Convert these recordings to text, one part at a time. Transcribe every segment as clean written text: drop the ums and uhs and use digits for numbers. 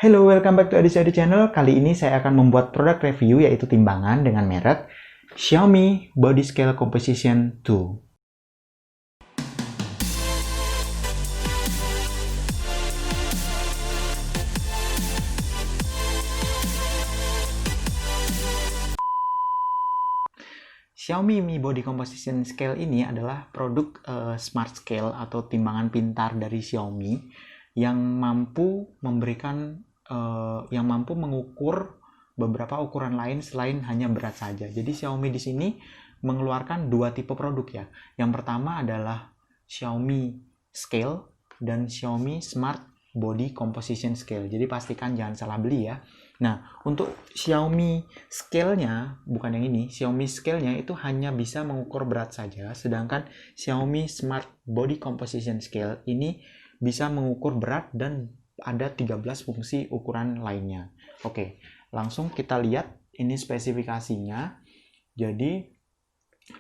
Hello, welcome back to Adi Channel. Kali ini saya akan membuat produk review yaitu timbangan dengan merek Xiaomi Body Scale Composition 2. Xiaomi Mi Body Composition Scale ini adalah produk smart scale atau timbangan pintar dari Xiaomi yang mampu mengukur beberapa ukuran lain selain hanya berat saja. Jadi Xiaomi di sini mengeluarkan dua tipe produk ya. Yang pertama adalah Xiaomi Scale dan Xiaomi Smart Body Composition Scale. Jadi pastikan jangan salah beli ya. Nah, untuk Xiaomi Scale-nya, bukan yang ini, Xiaomi Scale-nya itu hanya bisa mengukur berat saja, sedangkan Xiaomi Smart Body Composition Scale ini bisa mengukur berat dan ada 13 fungsi ukuran lainnya. Oke, langsung kita lihat ini spesifikasinya. Jadi,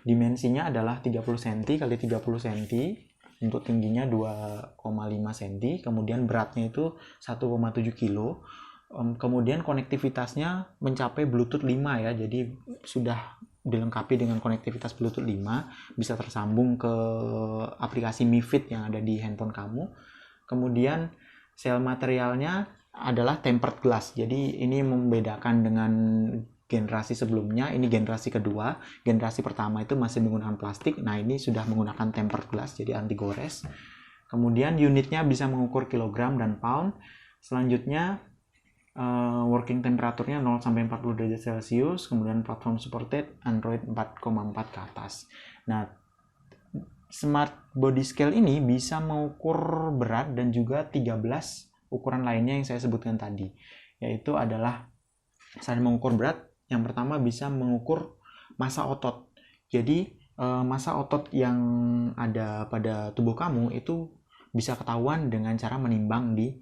dimensinya adalah 30 cm x 30 cm, untuk tingginya 2,5 cm, kemudian beratnya itu 1,7 kg. Kemudian konektivitasnya mencapai Bluetooth 5 ya, jadi sudah dilengkapi dengan konektivitas Bluetooth 5, bisa tersambung ke aplikasi Mi Fit yang ada di handphone kamu. Kemudian sel materialnya adalah tempered glass, jadi ini membedakan dengan generasi sebelumnya. Ini generasi kedua. Generasi pertama itu masih menggunakan plastik, nah ini sudah menggunakan tempered glass, jadi anti gores. Kemudian unitnya bisa mengukur kilogram dan pound. Selanjutnya working temperaturnya 0 sampai 40 derajat Celcius, kemudian platform supported Android 4,4 ke atas. Nah, Smart Body Scale ini bisa mengukur berat dan juga 13 ukuran lainnya yang saya sebutkan tadi, yaitu adalah selain mengukur berat, yang pertama bisa mengukur massa otot. Jadi massa otot yang ada pada tubuh kamu itu bisa ketahuan dengan cara menimbang di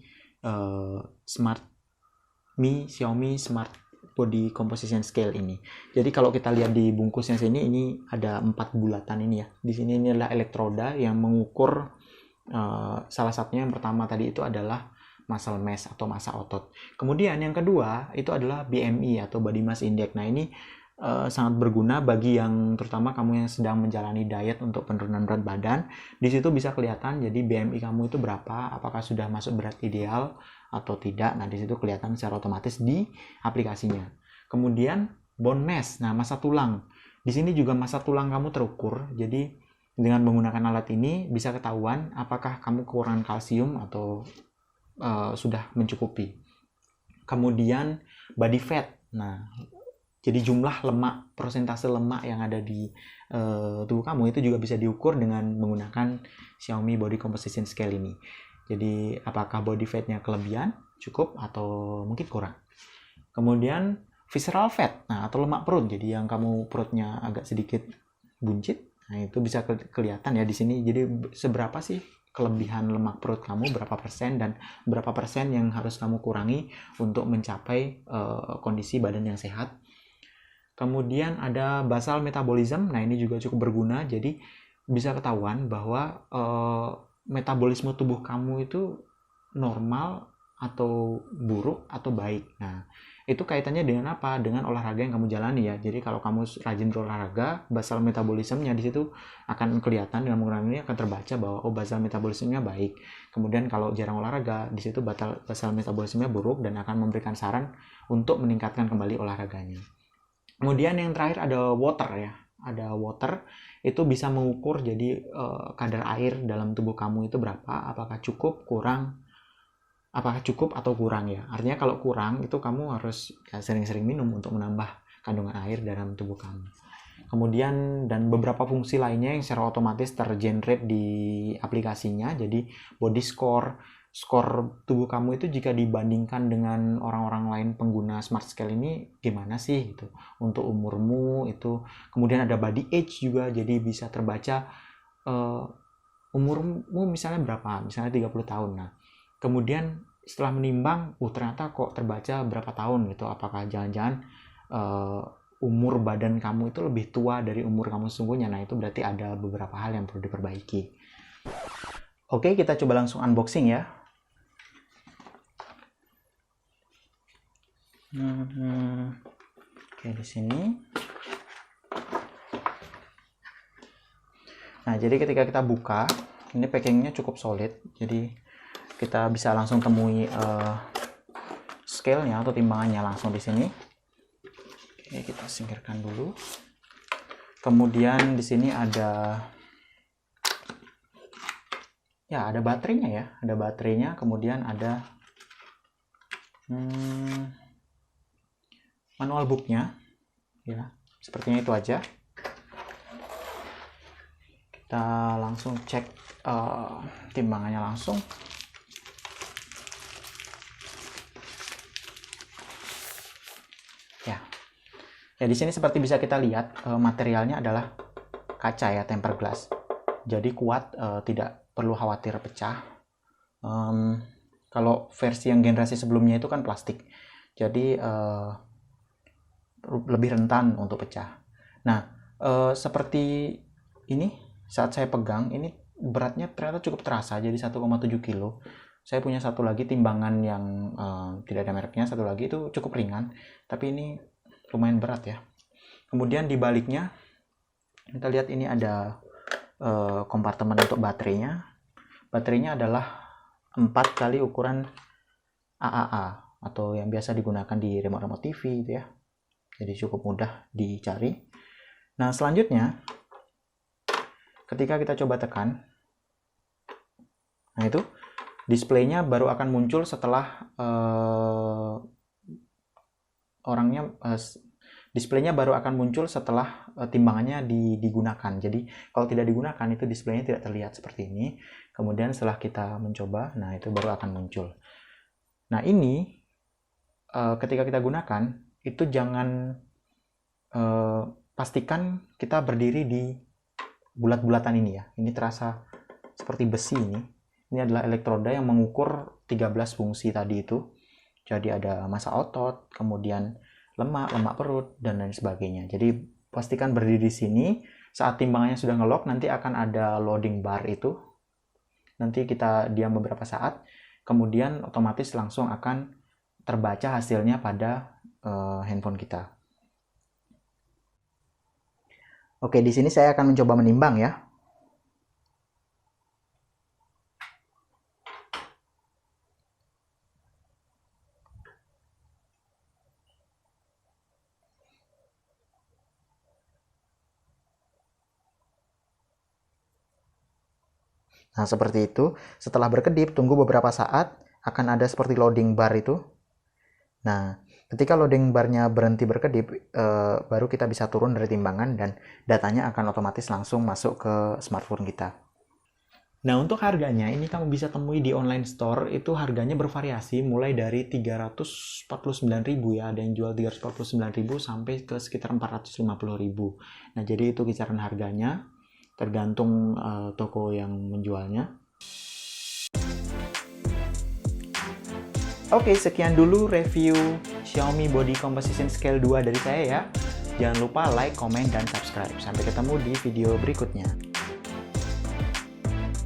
Xiaomi Smart Body Composition Scale ini. Jadi kalau kita lihat di bungkusnya sini, ini ada 4 bulatan ini ya. Di sini ini adalah elektroda yang mengukur salah satunya yang pertama tadi itu adalah muscle mass atau massa otot. Kemudian yang kedua itu adalah BMI atau Body Mass Index. Nah ini sangat berguna bagi yang terutama kamu yang sedang menjalani diet untuk penurunan berat badan. Di situ bisa kelihatan jadi BMI kamu itu berapa, apakah sudah masuk berat ideal atau tidak. Nah, di situ kelihatan secara otomatis di aplikasinya. Kemudian bone mass, nah massa tulang. Di sini juga massa tulang kamu terukur. Jadi dengan menggunakan alat ini bisa ketahuan apakah kamu kekurangan kalsium atau sudah mencukupi. Kemudian body fat. Nah, jadi jumlah lemak, persentase lemak yang ada di tubuh kamu itu juga bisa diukur dengan menggunakan Xiaomi Body Composition Scale ini. Jadi apakah body fatnya kelebihan, cukup, atau mungkin kurang. Kemudian visceral fat, nah atau lemak perut. Jadi yang kamu perutnya agak sedikit buncit, nah itu bisa kelihatan ya di sini. Jadi seberapa sih kelebihan lemak perut kamu, berapa persen, dan berapa persen yang harus kamu kurangi untuk mencapai kondisi badan yang sehat. Kemudian ada basal metabolism, nah ini juga cukup berguna. Jadi bisa ketahuan bahwa metabolisme tubuh kamu itu normal atau buruk atau baik. Nah, itu kaitannya dengan apa? Dengan olahraga yang kamu jalani ya. Jadi kalau kamu rajin berolahraga, basal metabolismenya di situ akan kelihatan, dengan menggunakan ini akan terbaca bahwa basal metabolismenya baik. Kemudian kalau jarang olahraga, di situ basal metabolismenya buruk dan akan memberikan saran untuk meningkatkan kembali olahraganya. Kemudian yang terakhir ada water ya. Ada water, itu bisa mengukur jadi kadar air dalam tubuh kamu itu berapa, apakah cukup, kurang, apakah cukup atau kurang ya. Artinya kalau kurang itu kamu harus ya, sering-sering minum untuk menambah kandungan air dalam tubuh kamu. Kemudian dan beberapa fungsi lainnya yang secara otomatis tergenerate di aplikasinya. Jadi body score, skor tubuh kamu itu jika dibandingkan dengan orang-orang lain pengguna smart scale ini gimana sih gitu untuk umurmu itu. Kemudian ada body age juga, jadi bisa terbaca umurmu misalnya berapa, misalnya 30 tahun. Nah, kemudian setelah menimbang, ternyata kok terbaca berapa tahun gitu, apakah jangan-jangan umur badan kamu itu lebih tua dari umur kamu sesungguhnya. Nah, itu berarti ada beberapa hal yang perlu diperbaiki. Oke, kita coba langsung unboxing ya. Oke, di sini. Nah, jadi ketika kita buka, ini packingnya cukup solid, jadi kita bisa langsung temui scale-nya atau timbangannya langsung di sini. Oke, kita singkirkan dulu. Kemudian di sini ada baterainya ya, ada baterainya, kemudian ada manual booknya, ya, sepertinya itu aja. Kita langsung cek timbangannya langsung. Ya, di sini seperti bisa kita lihat materialnya adalah kaca ya, tempered glass. Jadi kuat, tidak perlu khawatir pecah. Kalau versi yang generasi sebelumnya itu kan plastik, jadi lebih rentan untuk pecah. Nah, seperti ini saat saya pegang, ini beratnya ternyata cukup terasa, jadi 1,7 kilo. Saya punya satu lagi timbangan yang tidak ada mereknya, satu lagi itu cukup ringan, tapi ini lumayan berat ya. Kemudian di baliknya kita lihat ini ada kompartemen untuk baterainya. Baterainya adalah 4 kali ukuran AAA atau yang biasa digunakan di remote TV gitu ya. Jadi cukup mudah dicari. Nah, selanjutnya ketika kita coba tekan, nah itu displaynya baru akan muncul setelah displaynya baru akan muncul setelah timbangannya digunakan. Jadi kalau tidak digunakan itu displaynya tidak terlihat seperti ini. Kemudian setelah kita mencoba, nah itu baru akan muncul. Nah ini ketika kita gunakan itu jangan pastikan kita berdiri di bulat-bulatan ini ya. Ini terasa seperti besi ini. Ini adalah elektroda yang mengukur 13 fungsi tadi itu. Jadi ada massa otot, kemudian lemak perut, dan lain sebagainya. Jadi pastikan berdiri di sini. Saat timbangannya sudah nge-lock, nanti akan ada loading bar itu. Nanti kita diam beberapa saat, kemudian otomatis langsung akan terbaca hasilnya pada handphone kita. Oke, di sini saya akan mencoba menimbang ya. Nah, seperti itu. Setelah berkedip, tunggu beberapa saat, akan ada seperti loading bar itu. Nah, ketika loading barnya berhenti berkedip, baru kita bisa turun dari timbangan dan datanya akan otomatis langsung masuk ke smartphone kita. Nah, untuk harganya, ini kamu bisa temui di online store, itu harganya bervariasi mulai dari 349.000 ya, ada yang jual 349.000 sampai ke sekitar 450.000. Nah, jadi itu kisaran harganya. Tergantung toko yang menjualnya. Oke, sekian dulu review Xiaomi Body Composition Scale 2 dari saya ya. Jangan lupa like, komen, dan subscribe. Sampai ketemu di video berikutnya.